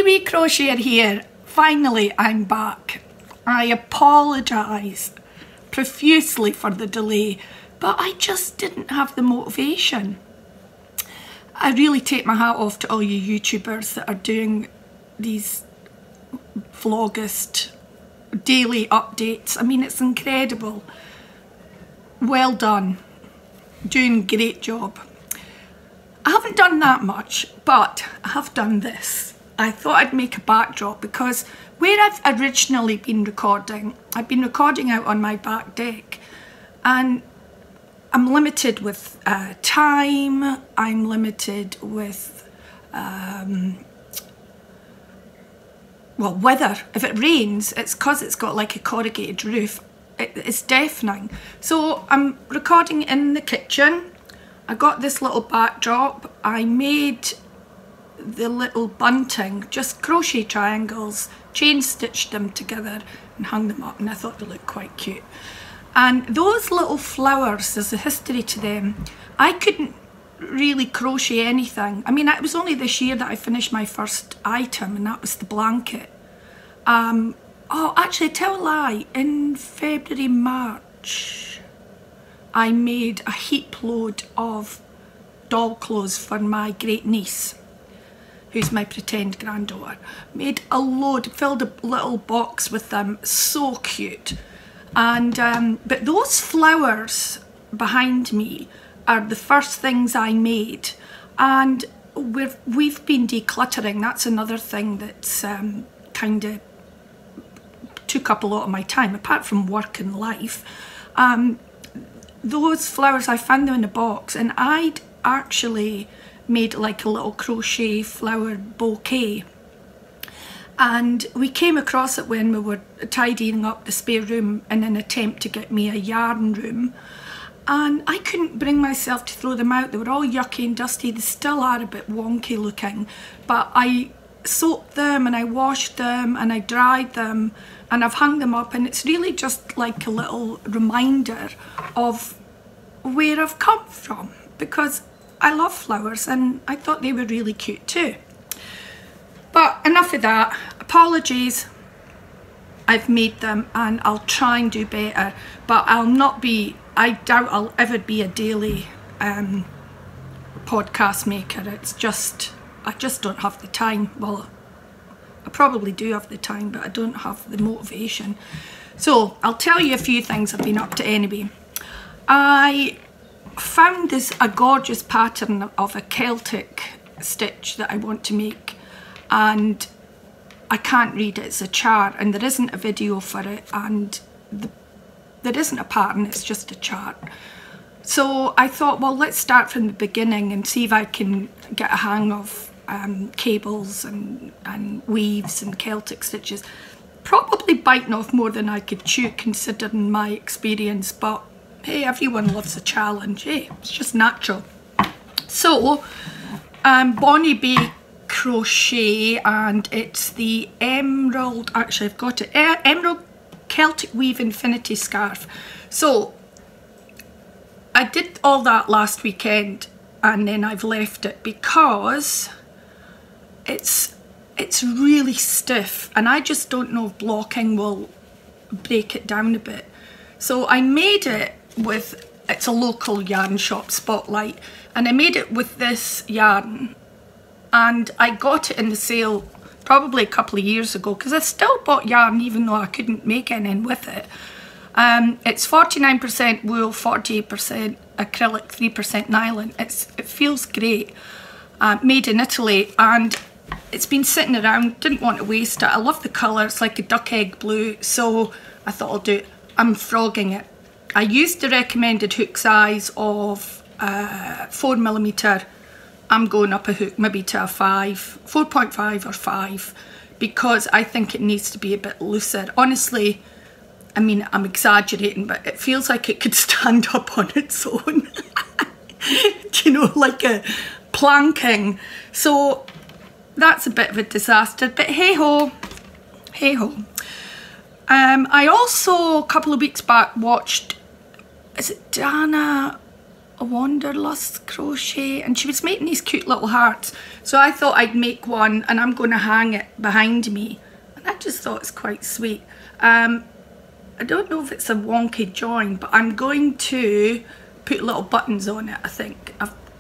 wee crocheter here. Finally, I'm back. I apologise profusely for the delay, but I just didn't have the motivation. I really take my hat off to all you YouTubers that are doing these vlogist daily updates. I mean, it's incredible. Well done. Doing a great job. I haven't done that much, but I have done this. I thought I'd make a backdrop because where I've originally been recording, I've been recording out on my back deck, and I'm limited with time, I'm limited with well, weather. If it rains, it's because it's got like a corrugated roof. It's deafening. So I'm recording in the kitchen. I got this little backdrop. I made the little bunting, just crochet triangles, chain stitched them together and hung them up, and I thought they looked quite cute. And those little flowers, there's a history to them. I couldn't really crochet anything. I mean, it was only this year that I finished my first item, and that was the blanket. Oh, actually, tell a lie, in February, March, I made a heap load of doll clothes for my great niece, who's my pretend granddaughter. Made a load, filled a little box with them, so cute. And but those flowers behind me are the first things I made, and we've been decluttering. That's another thing that's kind of took up a lot of my time, apart from work and life. Those flowers, I found them in a box, and I'd actually made like a little crochet flower bouquet, and we came across it when we were tidying up the spare room in an attempt to get me a yarn room, and I couldn't bring myself to throw them out. They were all yucky and dusty. They still are a bit wonky looking, but I soaked them and I washed them and I dried them, and I've hung them up, and it's really just like a little reminder of where I've come from, because I love flowers and I thought they were really cute too. But enough of that. Apologies. I've made them and I'll try and do better, but I'll not be, I doubt I'll ever be a daily podcast maker. It's just, I just don't have the time. Well, I probably do have the time, but I don't have the motivation. So I'll tell you a few things I've been up to anyway. I found a gorgeous pattern of a Celtic stitch that I want to make, and I can't read it. It's a chart, and there isn't a video for it, and there isn't a pattern, it's just a chart. So I thought, well, let's start from the beginning and see if I can get a hang of cables and weaves and Celtic stitches. Probably biting off more than I could chew considering my experience, but hey, everyone loves a challenge, eh? It's just natural. So Bonnie Bay crochet, and it's the emerald, actually I've got it, emerald Celtic weave infinity scarf. So I did all that last weekend, and then I've left it because it's really stiff, and I just don't know if blocking will break it down a bit. So I made it with, it's a local yarn shop, Spotlight, and I made it with this yarn, and I got it in the sale probably a couple of years ago, because I still bought yarn even though I couldn't make anything with it. It's 49% wool, 48% acrylic, 3% nylon. It feels great. Made in Italy, and it's been sitting around, didn't want to waste it. I love the colour, it's like a duck egg blue, so I thought I'll do it. I'm frogging it. I used the recommended hook size of 4mm. I'm going up a hook maybe to a 4.5 or 5, because I think it needs to be a bit looser. Honestly, I mean, I'm exaggerating, but it feels like it could stand up on its own. Do you know, like a planking. So that's a bit of a disaster, but hey ho, hey ho. I also, a couple of weeks back, watched, is it Dana a Wanderlust crochet, and she was making these cute little hearts. So I thought I'd make one, and I'm going to hang it behind me. And I just thought it's quite sweet. I don't know if it's a wonky join, but I'm going to put little buttons on it, I think.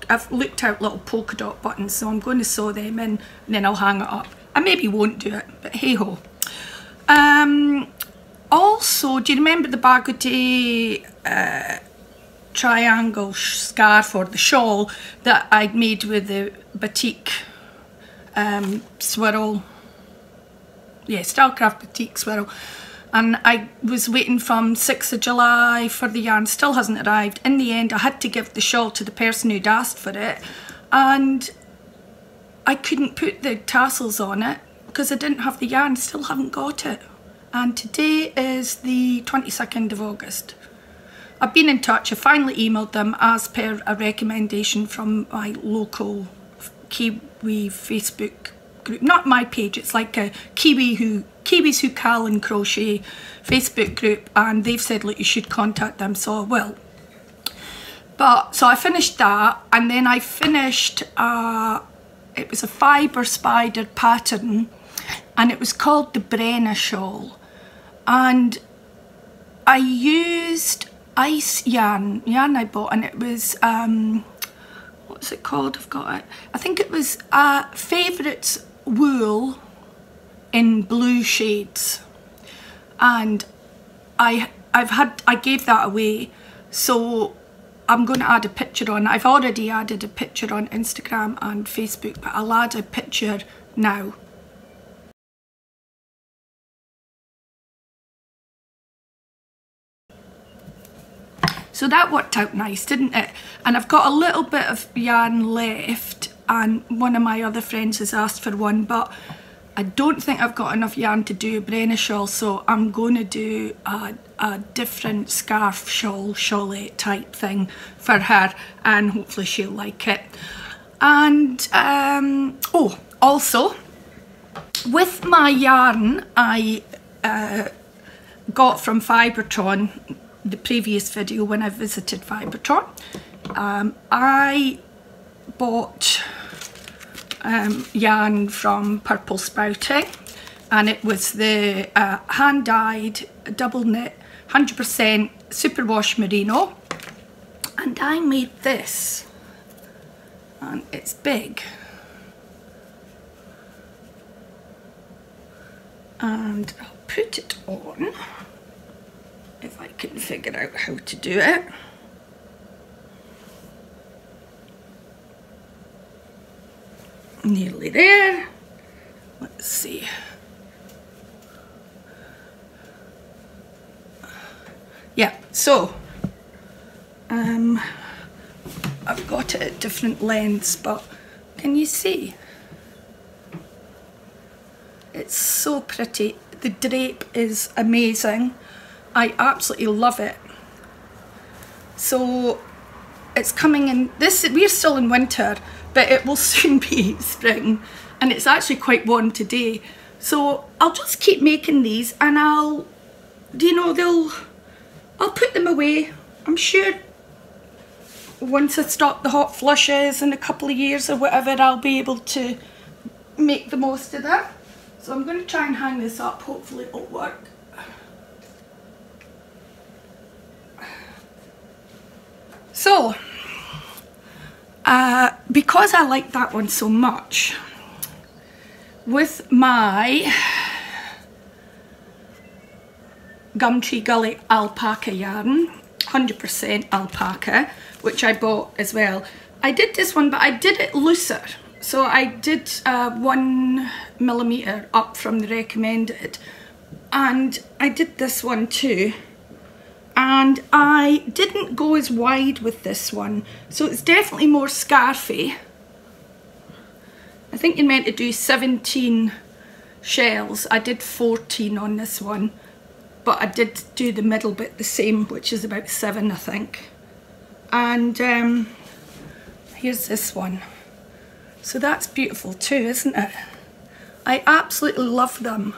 I've looked out little polka dot buttons, so I'm going to sew them in, and then I'll hang it up. I maybe won't do it, but hey ho. Also, do you remember the Bagotay triangle scarf, or the shawl, that I'd made with the batik swirl? Yeah, Stylecraft batik swirl. And I was waiting from 6th of July for the yarn, still hasn't arrived. In the end, I had to give the shawl to the person who'd asked for it, and I couldn't put the tassels on it because I didn't have the yarn, still haven't got it. And today is the 22nd of August. I've been in touch, I finally emailed them as per a recommendation from my local Kiwi Facebook group. Not my page, it's like a Kiwis who Cal and Crochet Facebook group, and they've said, look, you should contact them, so I will. But so I finished that, and then I finished it was a fibre spider pattern, and it was called the Brenna Shawl, and I used ice yarn I bought, and it was what's it called, I've got it, I think it was Favourites wool in blue shades, and I gave that away, so I'm going to add a picture on. I've already added a picture on Instagram and Facebook, but I'll add a picture now. So that worked out nice, didn't it? And I've got a little bit of yarn left, and one of my other friends has asked for one, but I don't think I've got enough yarn to do a Brenna shawl, so I'm going to do a different scarf shawl, Shawlette type thing for her, and hopefully she'll like it. And oh, also with my yarn I got from Fibretron, the previous video when I visited Fibretron, I bought yarn from Purple Sprouting, and it was the hand dyed double knit 100% superwash merino, and I made this, and it's big, and I'll put it on if I can figure out how to do it. Nearly there. Let's see. Yeah, so I've got it at different lengths, but can you see? It's so pretty. The drape is amazing. I absolutely love it. So it's coming in this, we're still in winter, but it will soon be spring, and it's actually quite warm today. So I'll just keep making these, and I'll, you know, I'll put them away. I'm sure once I stop the hot flushes in a couple of years or whatever, I'll be able to make the most of that. So I'm going to try and hang this up, hopefully it'll work. So, because I like that one so much, with my Gumtree Gully alpaca yarn, 100% alpaca, which I bought as well, I did this one, but I did it looser. So I did 1mm up from the recommended, and I did this one too. And I didn't go as wide with this one, so it's definitely more scarfy. I think you're meant to do 17 shells. I did 14 on this one, but I did do the middle bit the same, which is about 7, I think. And here's this one. So that's beautiful too, isn't it? I absolutely love them.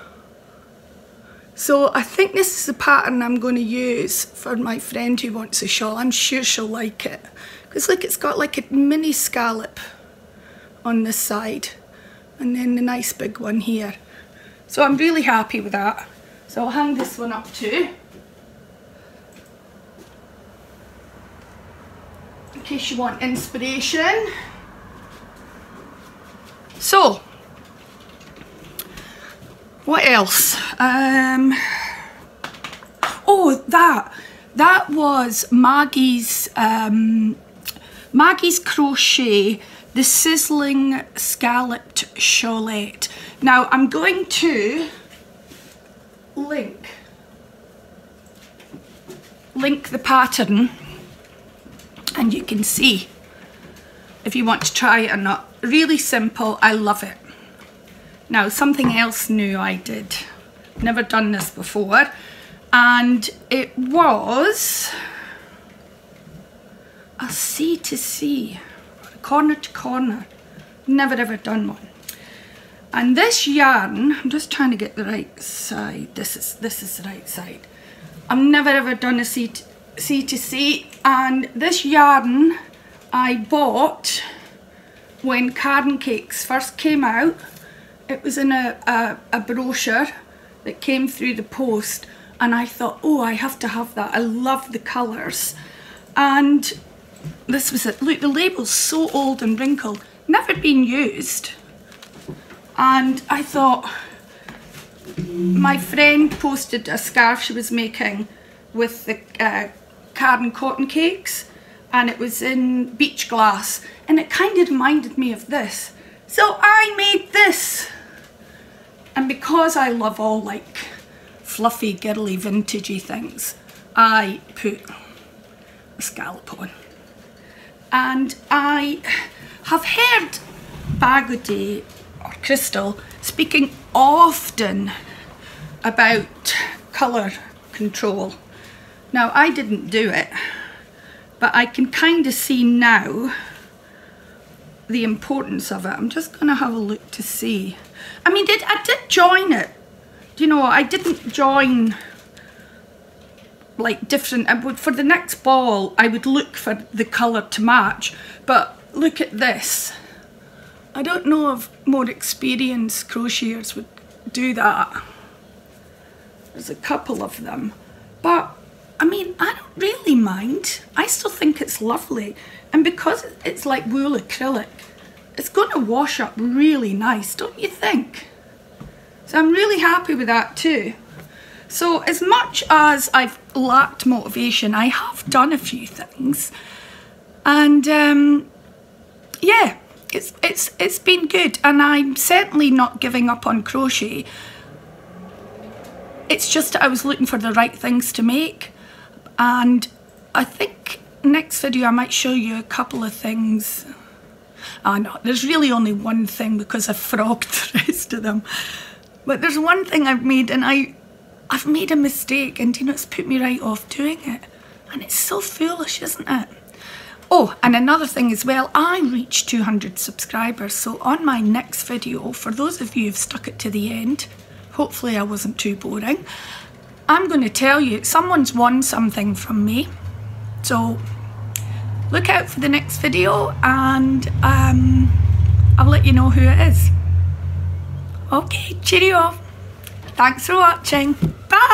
So I think this is the pattern I'm going to use for my friend who wants a shawl. I'm sure she'll like it, Because look, it's got like a mini scallop on this side, and then the nice big one here. So I'm really happy with that. So I'll hang this one up too, in case you want inspiration. So, what else? Oh, that was Maggie's Crochet, the Sizzling Scalloped Shawlette. Now I'm going to link the pattern, and you can see if you want to try it or not. Really simple, I love it. Now something else new I did, never done this before, and it was a C to C, corner to corner. Never ever done one. And this yarn, I'm just trying to get the right side. This is the right side. I've never ever done a C to C, and this yarn I bought when Carden Cakes first came out. It was in a brochure that came through the post, and I thought, oh, I have to have that. I love the colours. And this was it. Look, the label's so old and wrinkled, never been used. And I thought, my friend posted a scarf she was making with the Carden cotton cakes, and it was in beach glass, and it kind of reminded me of this. So I made this. And because I love all like fluffy, girly, vintagey things, I put a scallop on. And I have heard Bagody or Crystal speaking often about colour control. Now I didn't do it, but I can kind of see now the importance of it. I'm just going to have a look to see. I mean, I did join it. You know, I didn't join like different. For the next ball, I would look for the colour to match. But look at this. I don't know if more experienced crocheters would do that. There's a couple of them. But, I mean, I don't really mind. I still think it's lovely. And because it's like wool acrylic, it's going to wash up really nice, don't you think? So I'm really happy with that too. So as much as I've lacked motivation, I have done a few things. And yeah, it's been good. And I'm certainly not giving up on crochet. It's just that I was looking for the right things to make. And I think next video I might show you a couple of things. No, there's really only one thing because I've frogged the rest of them. But there's one thing I've made, and I've made a mistake, and you know, it's put me right off doing it. And it's so foolish, isn't it? Oh, and another thing as well, I reached 200 subscribers. So on my next video, for those of you who've stuck it to the end, hopefully I wasn't too boring, I'm going to tell you someone's won something from me. So look out for the next video, and I'll let you know who it is. Okay, cheerio. Thanks for watching. Bye.